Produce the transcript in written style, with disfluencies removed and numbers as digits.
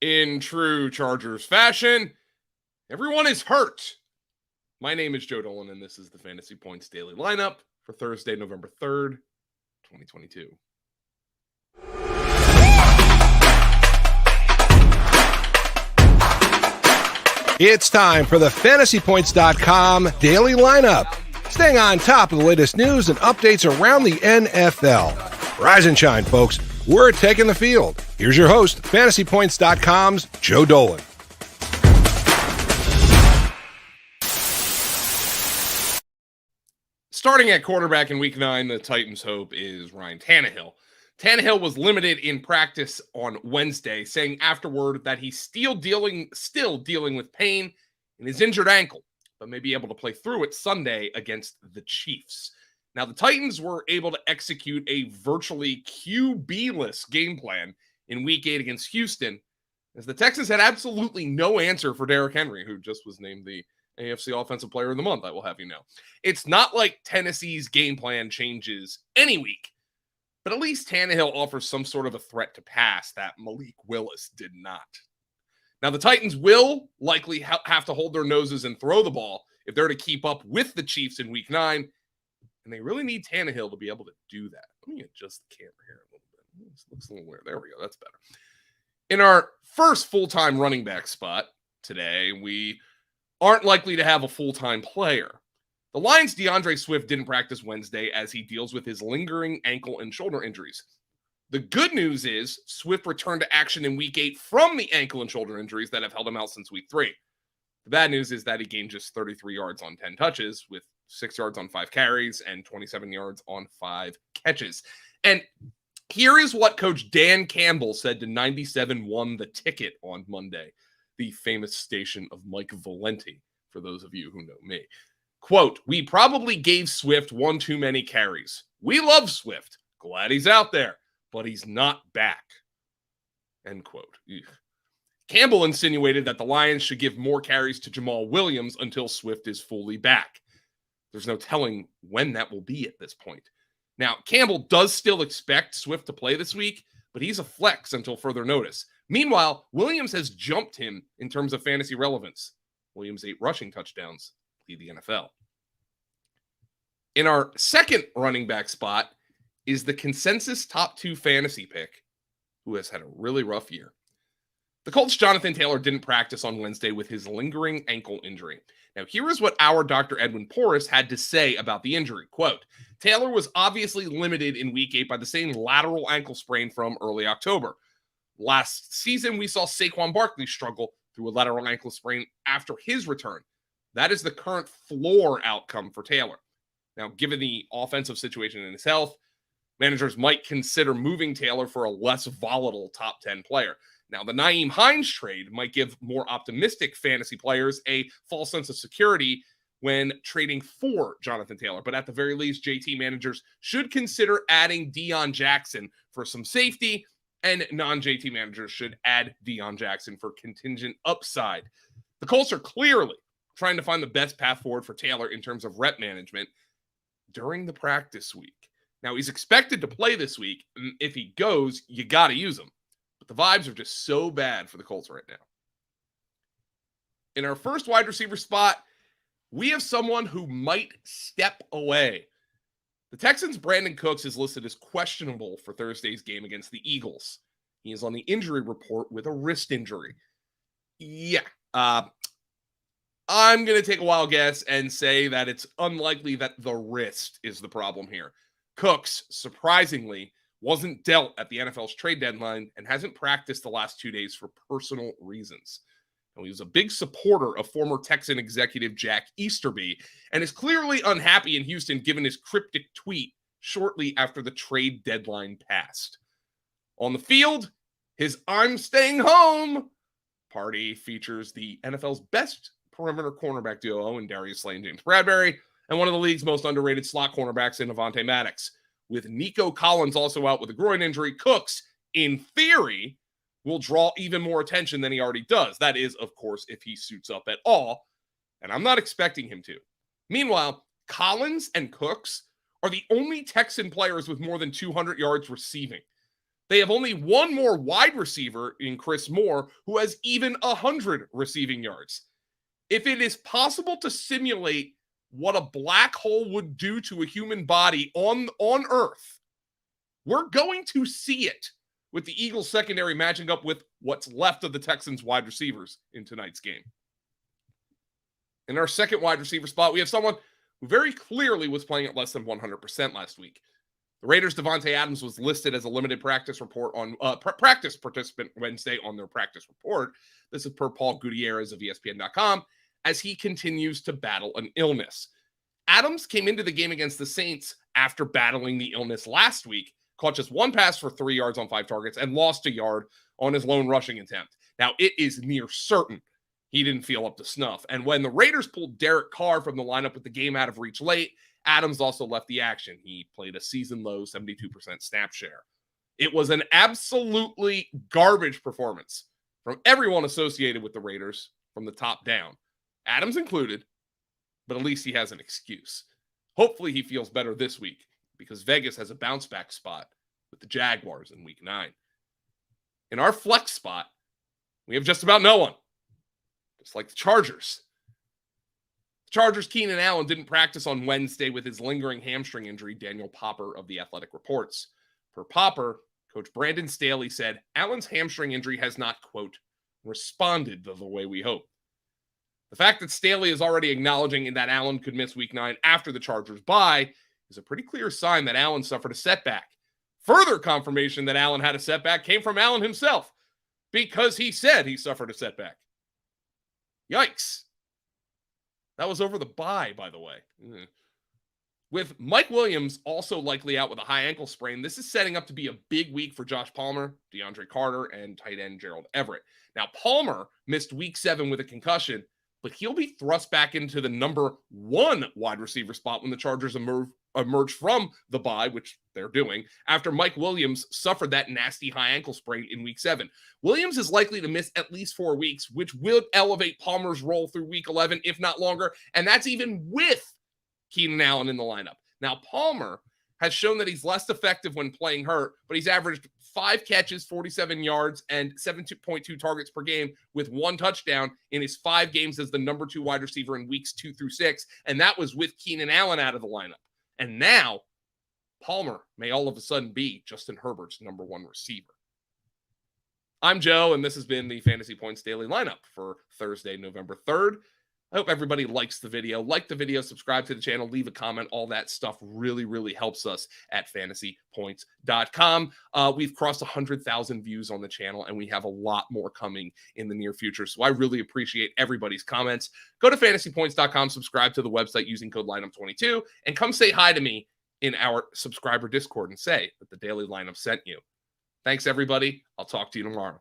In true Chargers fashion, everyone is hurt. My name is Joe Dolan, and this is the Fantasy Points Daily Lineup for Thursday, November 3rd, 2022. It's time for the FantasyPoints.com Daily Lineup. Staying on top of the latest news and updates around the NFL. Rise and shine, folks. We're taking the field. Here's your host, FantasyPoints.com's Joe Dolan. Starting at quarterback in Week 9, the Titans' hope is Ryan Tannehill. Tannehill was limited in practice on Wednesday, saying afterward that he's still dealing with pain in his injured ankle, but may be able to play through it Sunday against the Chiefs. Now, the Titans were able to execute a virtually QB-less game plan in Week 8 against Houston, as the Texans had absolutely no answer for Derrick Henry, who just was named the AFC Offensive Player of the Month, I will have you know. It's not like Tennessee's game plan changes any week, but at least Tannehill offers some sort of a threat to pass that Malik Willis did not. Now, the Titans will likely have to hold their noses and throw the ball if they're to keep up with the Chiefs in Week 9, and they really need Tannehill to be able to do that. Let me adjust the camera here a little bit. This looks a little weird. There we go. That's better. In our first full-time running back spot today, we aren't likely to have a full-time player. The Lions' DeAndre Swift didn't practice Wednesday as he deals with his lingering ankle and shoulder injuries. The good news is Swift returned to action in Week 8 from the ankle and shoulder injuries that have held him out since Week 3. The bad news is that he gained just 33 yards on 10 touches with 6 yards on 5 carries and 27 yards on 5 catches. And here is what Coach Dan Campbell said to 97 Won the Ticket on Monday, the famous station of Mike Valenti, for those of you who know me. Quote, "We probably gave Swift one too many carries. We love Swift. Glad he's out there, but he's not back." End quote. Ugh. Campbell insinuated that the Lions should give more carries to Jamal Williams until Swift is fully back. There's no telling when that will be at this point. Now, Campbell does still expect Swift to play this week, but he's a flex until further notice. Meanwhile, Williams has jumped him in terms of fantasy relevance. Williams' 8 rushing touchdowns lead the NFL. In our second running back spot is the consensus top 2 fantasy pick, who has had a really rough year. The Colts' Jonathan Taylor didn't practice on Wednesday with his lingering ankle injury. Now, here is what our Dr. Edwin Porras had to say about the injury. Quote, "Taylor was obviously limited in Week 8 by the same lateral ankle sprain from early October. Last season, we saw Saquon Barkley struggle through a lateral ankle sprain after his return. That is the current floor outcome for Taylor. Now, given the offensive situation in his health, managers might consider moving Taylor for a less volatile top 10 player. Now, the Nyheim Hines trade might give more optimistic fantasy players a false sense of security when trading for Jonathan Taylor. But at the very least, JT managers should consider adding Deion Jackson for some safety, and non-JT managers should add Deion Jackson for contingent upside. The Colts are clearly trying to find the best path forward for Taylor in terms of rep management during the practice week. Now, he's expected to play this week, and if he goes, you got to use him. But the vibes are just so bad for the Colts right now. In our first wide receiver spot, we have someone who might step away. The Texans' Brandon Cooks is listed as questionable for Thursday's game against the Eagles. He is on the injury report with a wrist injury. Yeah, I'm going to take a wild guess and say that it's unlikely that the wrist is the problem here. Cooks, surprisingly, wasn't dealt at the NFL's trade deadline and hasn't practiced the last 2 days for personal reasons. Now, he was a big supporter of former Texan executive Jack Easterby and is clearly unhappy in Houston given his cryptic tweet shortly after the trade deadline passed. On the field, his "I'm staying home" party features the NFL's best perimeter cornerback duo in Darius Slay and James Bradbury, and one of the league's most underrated slot cornerbacks in Devonte Adams. With Nico Collins also out with a groin injury, Cooks, in theory, will draw even more attention than he already does. That is, of course, if he suits up at all, and I'm not expecting him to. Meanwhile, Collins and Cooks are the only Texan players with more than 200 yards receiving. They have only one more wide receiver in Chris Moore, who has even 100 receiving yards. If it is possible to simulate what a black hole would do to a human body on Earth, we're going to see it with the Eagles secondary matching up with what's left of the Texans wide receivers in tonight's game. In our second wide receiver spot, we have someone who very clearly was playing at less than 100% last week. The Raiders' Devonte Adams was listed as a limited practice report on practice participant Wednesday on their practice report. This is per Paul Gutierrez of ESPN.com, as he continues to battle an illness. Adams came into the game against the Saints after battling the illness last week, caught just one pass for 3 yards on 5 targets, and lost a yard on his lone rushing attempt. Now, it is near certain he didn't feel up to snuff. And when the Raiders pulled Derek Carr from the lineup with the game out of reach late, Adams also left the action. He played a season-low 72% snap share. It was an absolutely garbage performance from everyone associated with the Raiders from the top down, Adams included, but at least he has an excuse. Hopefully he feels better this week because Vegas has a bounce-back spot with the Jaguars in Week 9. In our flex spot, we have just about no one, just like the Chargers. Chargers' Keenan Allen didn't practice on Wednesday with his lingering hamstring injury, Daniel Popper of The Athletic reports. Per Popper, Coach Brandon Staley said, Allen's hamstring injury has not, quote, responded the way we hope. The fact that Staley is already acknowledging that Allen could miss Week 9 after the Chargers bye is a pretty clear sign that Allen suffered a setback. Further confirmation that Allen had a setback came from Allen himself, because he said he suffered a setback. Yikes. That was over the bye, by the way. With Mike Williams also likely out with a high ankle sprain, this is setting up to be a big week for Josh Palmer, DeAndre Carter, and tight end Gerald Everett. Now, Palmer missed Week 7 with a concussion, but he'll be thrust back into the number 1 wide receiver spot when the Chargers emerge from the bye, which they're doing, after Mike Williams suffered that nasty high ankle sprain in Week 7. Williams is likely to miss at least 4 weeks, which will elevate Palmer's role through Week 11, if not longer, and that's even with Keenan Allen in the lineup. Now, Palmer has shown that he's less effective when playing hurt, but he's averaged 5 catches, 47 yards, and 7.2 targets per game with 1 touchdown in his 5 games as the number 2 wide receiver in weeks 2 through 6, and that was with Keenan Allen out of the lineup. And now, Palmer may all of a sudden be Justin Herbert's number 1 receiver. I'm Joe, and this has been the Fantasy Points Daily Lineup for Thursday, November 3rd. I hope everybody likes the video. Like the video, subscribe to the channel, leave a comment. All that stuff really, really helps us at fantasypoints.com. We've crossed 100,000 views on the channel, and we have a lot more coming in the near future. So I really appreciate everybody's comments. Go to fantasypoints.com, subscribe to the website using code Lineup22, and come say hi to me in our subscriber Discord and say that the Daily Lineup sent you. Thanks, everybody. I'll talk to you tomorrow.